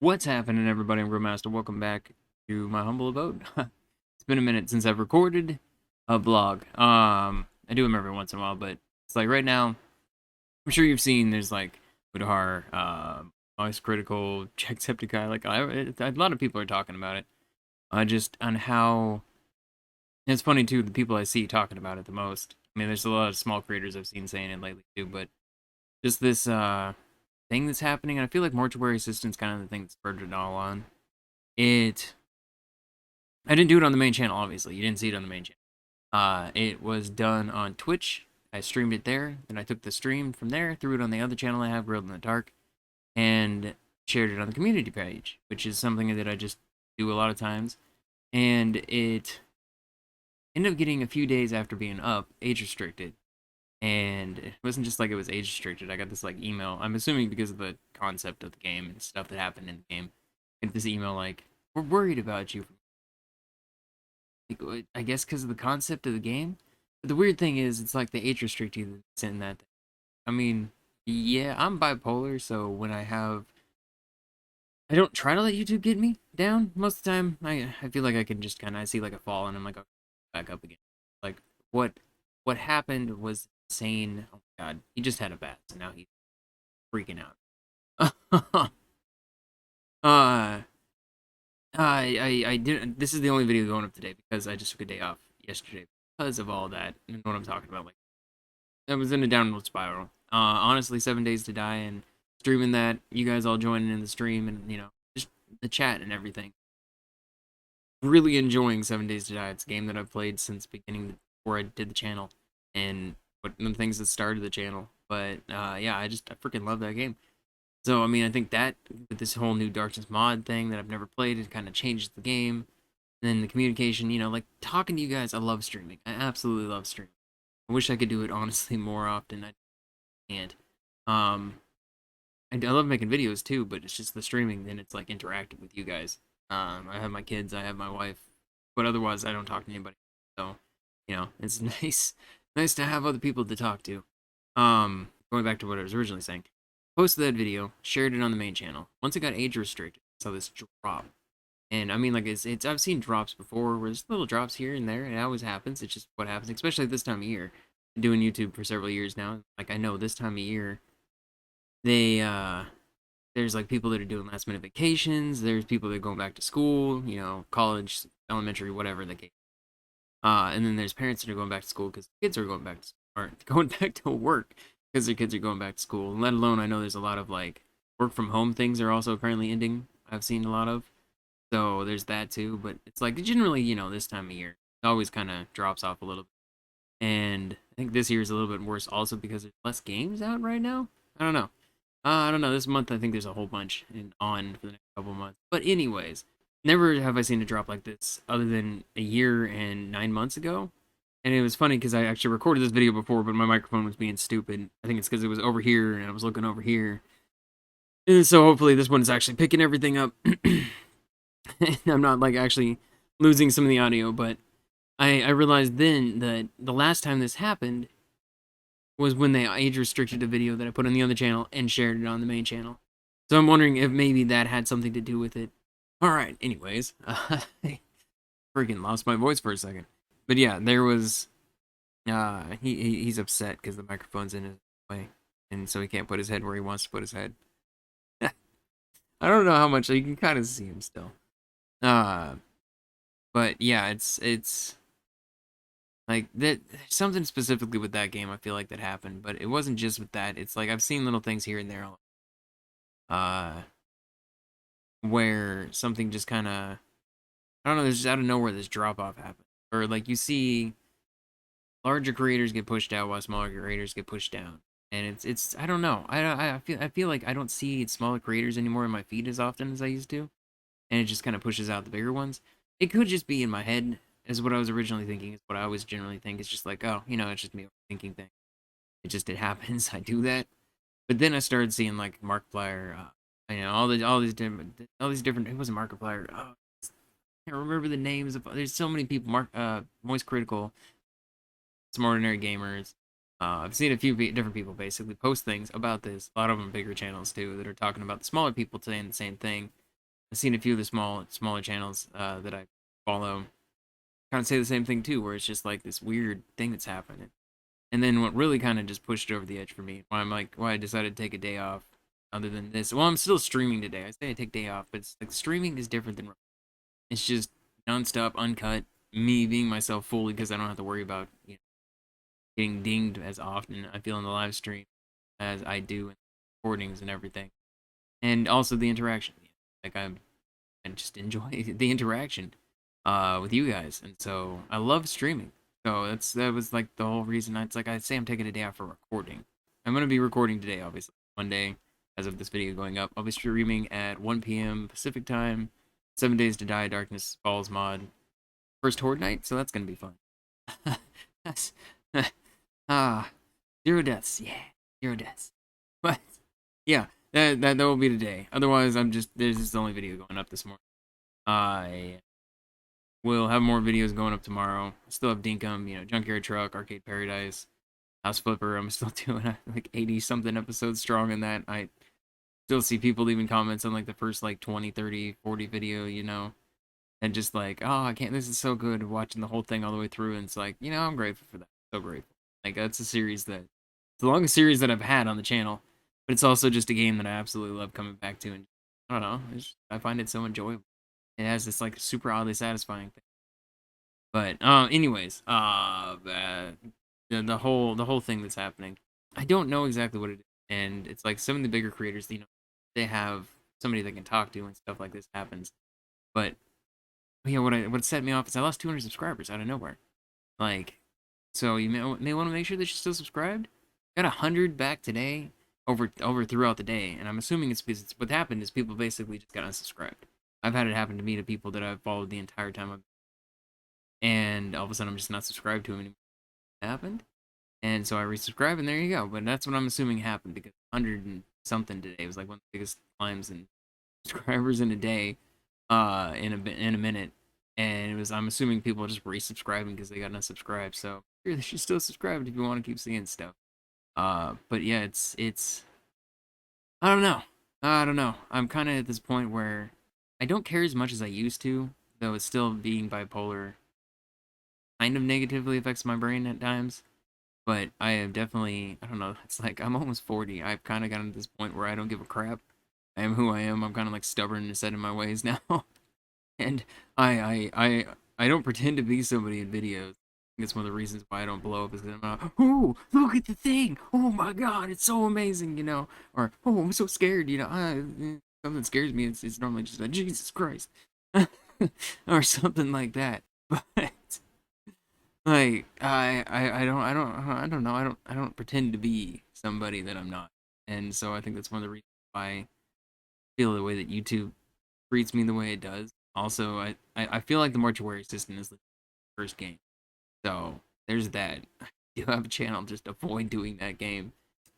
What's happening, everybody? I'm Grillmaster. Welcome back to my humble abode. It's been a minute since I've recorded a vlog. I do them every once in a while, but it's like right now, I'm sure you've seen there's like Udahar, Ice Critical, Jacksepticeye. A lot of people are talking about it. Just on how it's funny too. The people I see talking about it the most. I mean, there's a lot of small creators I've seen saying it lately too, but just this thing that's happening. And I feel like Mortuary Assistant's kind of the thing that's spurred it all on. It I didn't do it on the main channel, obviously. You didn't see it on the main channel. It was done on Twitch. I streamed it there. Then I took the stream from there, threw it on the other channel I have, Grilled in the Dark, and shared it on the community page, which is something that I just do a lot of times. And it ended up getting a few days after being up, age restricted. And it wasn't just like it was age restricted. I got this like email. I'm assuming because of the concept of the game and stuff that happened in the game. I get this email like, "We're worried about you." I guess because of the concept of the game. But the weird thing is, it's like the age restricted that's in that. I mean, yeah, I'm bipolar, so when I don't try to let YouTube get me down most of the time. I feel like I can just kind of, I see like a fall and I'm like, okay, back up again. Like what what happened was insane. Oh my god, he just had a bat, so now he's freaking out. uh, I didn't. This is the only video going up today because I just took a day off yesterday because of all that and what I'm talking about. Like, I was in a downward spiral. Honestly, 7 Days to Die and streaming that, you guys all joining in the stream and just the chat and everything. Really enjoying 7 Days to Die. It's a game that I've played since beginning before I did the channel and one of the things that started the channel. But yeah, I freaking love that game. So, I mean, I think that with this whole new Darkness mod thing that I've never played, it kind of changes the game. And then the communication, like talking to you guys, I love streaming. I absolutely love streaming. I wish I could do it honestly more often. I can't. Um, I love making videos too, but it's just the streaming. Then it's like interactive with you guys. I have my kids, I have my wife, but otherwise I don't talk to anybody. So, it's nice to have other people to talk to. Going back to what I was originally saying, posted that video, shared it on the main channel. Once it got age restricted, I saw this drop. And I mean, like it's I've seen drops before, where there's little drops here and there. It always happens. It's just what happens, especially this time of year. Been doing YouTube for several years now. Like I know this time of year, they there's like people that are doing last minute vacations. There's people that are going back to school. College, elementary, whatever the case. And then there's parents that are going back to school because kids are going back to or going back to work because their kids are going back to school. Let alone, I know there's a lot of like work from home things are also currently ending. I've seen a lot of. So there's that too. But it's like generally, this time of year, it always kind of drops off a little bit. And I think this year is a little bit worse also because there's less games out right now. I don't know. I don't know. This month I think there's a whole bunch on for the next couple months. But anyways, never have I seen a drop like this other than a year and 9 months ago. And it was funny because I actually recorded this video before, but my microphone was being stupid. I think it's because it was over here and I was looking over here. And so hopefully this one is actually picking everything up. I'm not like actually losing some of the audio, but I realized then that the last time this happened was when they age restricted a video that I put on the other channel and shared it on the main channel. So I'm wondering if maybe that had something to do with it. Alright, anyways. I freaking lost my voice for a second. But yeah, there was he's upset because the microphone's in his way. And so he can't put his head where he wants to put his head. I don't know how much you can kind of see him still. But yeah, it's like that something specifically with that game I feel like that happened, but it wasn't just with that. It's like I've seen little things here and there uh where something just kind of I don't know, there's just out of nowhere this drop off happens. Or like you see larger creators get pushed out while smaller creators get pushed down. And it's I don't know. I feel like I don't see smaller creators anymore in my feed as often as I used to, and it just kind of pushes out the bigger ones. It could just be in my head, is what I was originally thinking. Is what I always generally think. It's just like, oh, it's just me overthinking thing. It happens. I do that. But then I started seeing like Markiplier, all these different. It wasn't Markiplier. Oh, I can't remember the names of. There's so many people. Moist Critical, Some Ordinary Gamers. I've seen a few different people basically post things about this. A lot of them bigger channels too that are talking about the smaller people saying the same thing. I've seen a few of the smaller channels that I follow kind of say the same thing too, where it's just like this weird thing that's happening. And then what really kind of just pushed it over the edge for me, why I decided to take a day off, other than this. Well, I'm still streaming today. I say I take day off, but it's like streaming is different than it's just nonstop, uncut, me being myself fully because I don't have to worry about getting dinged as often. I feel in the live stream as I do in recordings and everything, and also the interaction. Like I just enjoy the interaction with you guys, and so I love streaming. So that was like the whole reason. It's like I say I'm taking a day out for recording. I'm gonna be recording today, obviously. Monday, as of this video going up, I'll be streaming at 1 p.m. Pacific time. 7 Days to Die, Darkness Falls mod. First Horde night, so that's gonna be fun. That's ah, 0 deaths, yeah, 0 deaths. But yeah, that will be today. Otherwise, this is the only video going up this morning. I will have more videos going up tomorrow. I still have Dinkum, Junkyard Truck, Arcade Paradise, House Flipper. I'm still doing like 80 something episodes strong in that. I still see people leaving comments on like the first like 20, 30, 40 video, and just like, oh, I can't, this is so good watching the whole thing all the way through. And it's like, I'm grateful for that. So grateful. Like, that's it's the longest series that I've had on the channel, but it's also just a game that I absolutely love coming back to. And I don't know, I find it so enjoyable. It has this like super oddly satisfying thing. But anyways, the whole thing that's happening, I don't know exactly what it is, and it's like some of the bigger creators, they have somebody they can talk to and stuff like this happens. But yeah, what set me off is I lost 200 subscribers out of nowhere. Like, so you may want to make sure that you're still subscribed. Got 100 back today over throughout the day, and I'm assuming it's because what happened is people basically just got unsubscribed. I've had it happen to me to people that I've followed the entire time, and all of a sudden I'm just not subscribed to them anymore. It happened, and so I resubscribed, and there you go. But that's what I'm assuming happened because 100 and something today was like one of the biggest climbs in subscribers in a day, in a minute, and it was I'm assuming people are just resubscribing because they got unsubscribed. So you should still subscribe if you want to keep seeing stuff. But yeah, it's I don't know. I don't know. I'm kind of at this point where I don't care as much as I used to, though it's still being bipolar kind of negatively affects my brain at times. But I have definitely, I don't know, it's like I'm almost 40. I've kind of gotten to this point where I don't give a crap. I am who I am. I'm kind of like stubborn and set in my ways now. And I don't pretend to be somebody in videos. It's one of the reasons why I don't blow up is because I'm not, oh, look at the thing. Oh my God, it's so amazing, Or, oh, I'm so scared, something scares me. It's normally just like, Jesus Christ. Or something like that. But like I don't pretend to be somebody that I'm not. And so I think that's one of the reasons why I feel the way that YouTube treats me the way it does. Also, I feel like the mortuary system is the first game. So there's that. I do have a channel, just avoid doing that game.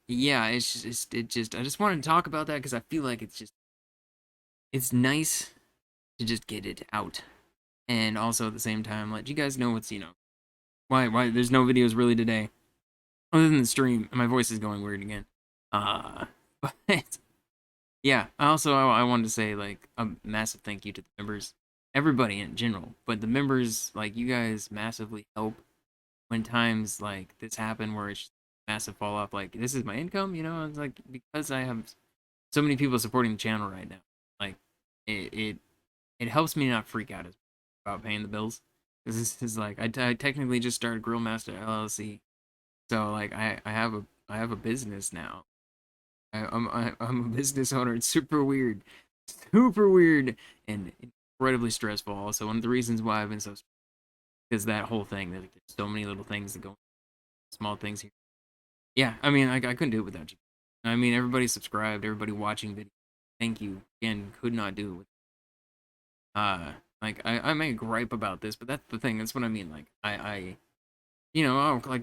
Yeah, I just wanted to talk about that because I feel like it's nice to just get it out. And also at the same time, let you guys know why there's no videos really today. Other than the stream, my voice is going weird again. Uh, but yeah, I wanted to say like a massive thank you to the members, everybody in general, but the members, like, you guys massively help when times like this happen where it's massive fall off. Like, this is my income, it's like because I have so many people supporting the channel right now. Like, it it, it helps me not freak out as about paying the bills. This is like I technically just started Grill Master LLC, so like I have a business now. I'm a business owner. It's super weird, and incredibly stressful. Also, one of the reasons why I've been so because that whole thing. There's so many little things that go, small things here. Yeah, I mean, I couldn't do it without you. I mean, everybody subscribed, everybody watching video. Thank you again. Could not do it. Like I may gripe about this, but that's the thing. That's what I mean. Like like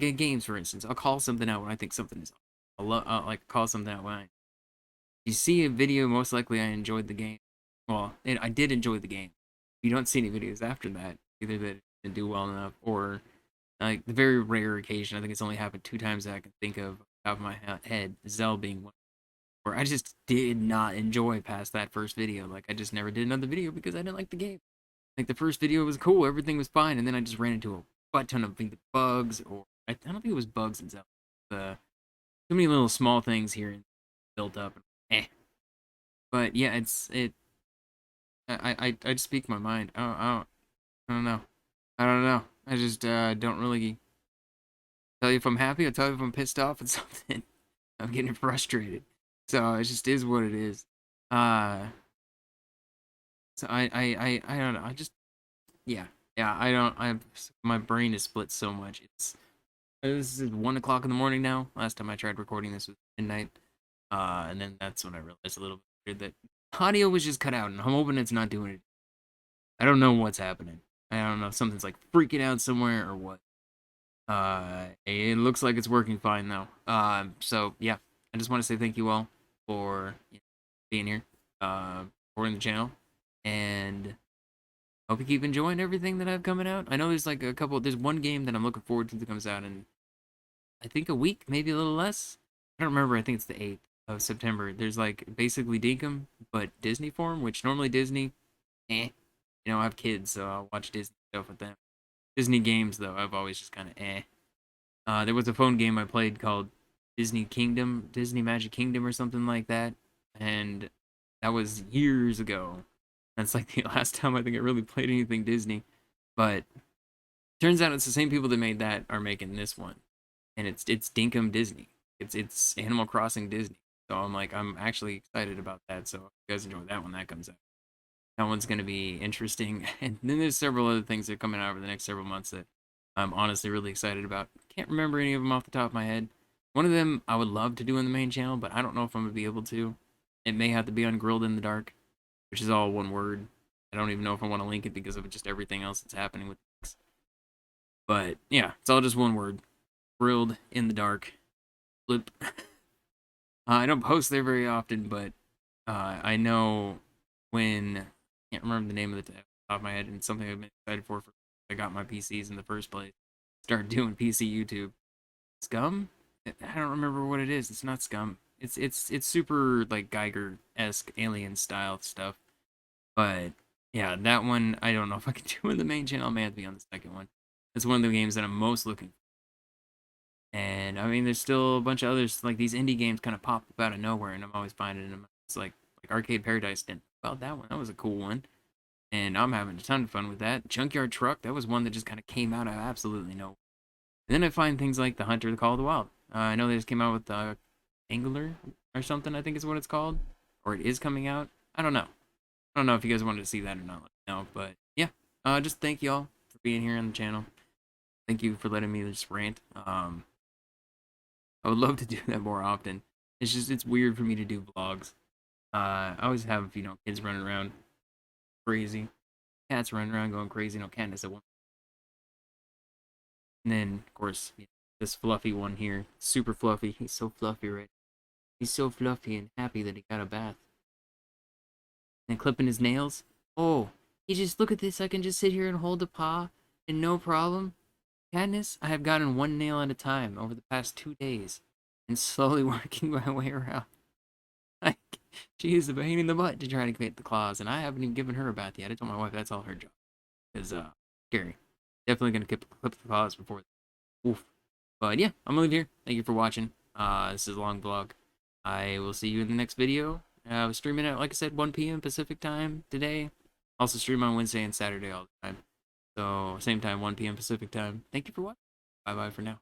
in games, for instance, I'll call something out when I think something is. I'll like call something out when you see a video. Most likely, I enjoyed the game. Well, I did enjoy the game. If you don't see any videos after that, either that didn't do well enough, or like the very rare occasion. I think it's only happened 2 times that I can think of off the top of my head. Zell being one. where I just did not enjoy past that first video. Like, I just never did another video because I didn't like the game. Like, the first video was cool, everything was fine, and then I just ran into a butt ton of either bugs, or I don't think it was bugs in Zelda. Too many little small things here built up. Eh. But yeah, I just speak my mind. I don't know. I don't know. I just don't really tell you if I'm happy. I'll tell you if I'm pissed off at something. I'm getting frustrated. So it just is what it is. Uh, so I don't know. I just yeah yeah. I don't. My brain is split so much. This is 1 o'clock in the morning now. Last time I tried recording this was midnight. And then that's when I realized a little bit that audio was just cut out, and I'm hoping it's not doing it. I don't know what's happening. I don't know if something's like freaking out somewhere or what. It looks like it's working fine though. So yeah, I just want to say thank you all for being here, supporting the channel, and hope you keep enjoying everything that I have coming out. I know there's like there's one game that I'm looking forward to that comes out in, I think, a week, maybe a little less. I don't remember. I think it's the 8th of September. There's like basically Dinkum, but Disney form, which normally Disney, I have kids, so I'll watch Disney stuff with them. Disney games, though, I've always just kind of. There was a phone game I played called Disney Magic Kingdom or something like that, and that was years ago. That's like the last time I think I really played anything Disney. But turns out it's the same people that made that are making this one, and it's Dinkum Disney. It's Animal Crossing Disney. So I'm actually excited about that. So if you guys enjoy that when that comes out, that one's gonna be interesting. And then there's several other things that are coming out over the next several months that I'm honestly really excited about. Can't remember any of them off the top of my head. One of them I would love to do in the main channel, but I don't know if I'm gonna be able to. It may have to be on Grilled in the Dark, which is all one word. I don't even know if I want to link it because of just everything else that's happening with this. But yeah, it's all just one word. Grilled in the Dark. Flip. I don't post there very often, but I know when, I can't remember the name of the off the top of my head, and it's something I've been excited for I got my PCs in the first place. Start doing PC YouTube. Scum? I don't remember what it is. It's not Scum. It's super like Geiger-esque alien style stuff. But yeah, that one I don't know if I can do in the main channel. I may have to be on the second one. It's one of the games that I'm most looking for. And I mean, there's still a bunch of others, like these indie games kind of pop up out of nowhere, and I'm always finding them. It's like Arcade Paradise didn't about that one. That was a cool one, and I'm having a ton of fun with that. Junkyard Truck, that was one that just kind of came out of absolutely nowhere. And then I find things like The Hunter, The Call of the Wild. I know they just came out with Angler or something, I think is what it's called, or it is coming out. I don't know. I don't know if you guys wanted to see that or not. Let me know, but yeah. Just thank y'all for being here on the channel. Thank you for letting me just rant. I would love to do that more often. It's weird for me to do vlogs. I always have, kids running around crazy. Cats running around going crazy. No, Candace at one. And then, of course, this fluffy one here. Super fluffy. He's so fluffy, right? He's so fluffy and happy that he got a bath. And clipping his nails. Oh, he just, look at this. I can just sit here and hold the paw and no problem. Katniss, I have gotten one nail at a time over the past 2 days and slowly working my way around. Like, she is a pain in the butt to try to get the claws, and I haven't even given her a bath yet. I told my wife that's all her job. Because, scary. Definitely gonna clip the claws before. Oof. But yeah, I'm gonna leave here. Thank you for watching. This is a long vlog. I will see you in the next video. I was streaming at, like I said, 1 p.m. Pacific time today. Also stream on Wednesday and Saturday all the time. So, same time, 1 p.m. Pacific time. Thank you for watching. Bye-bye for now.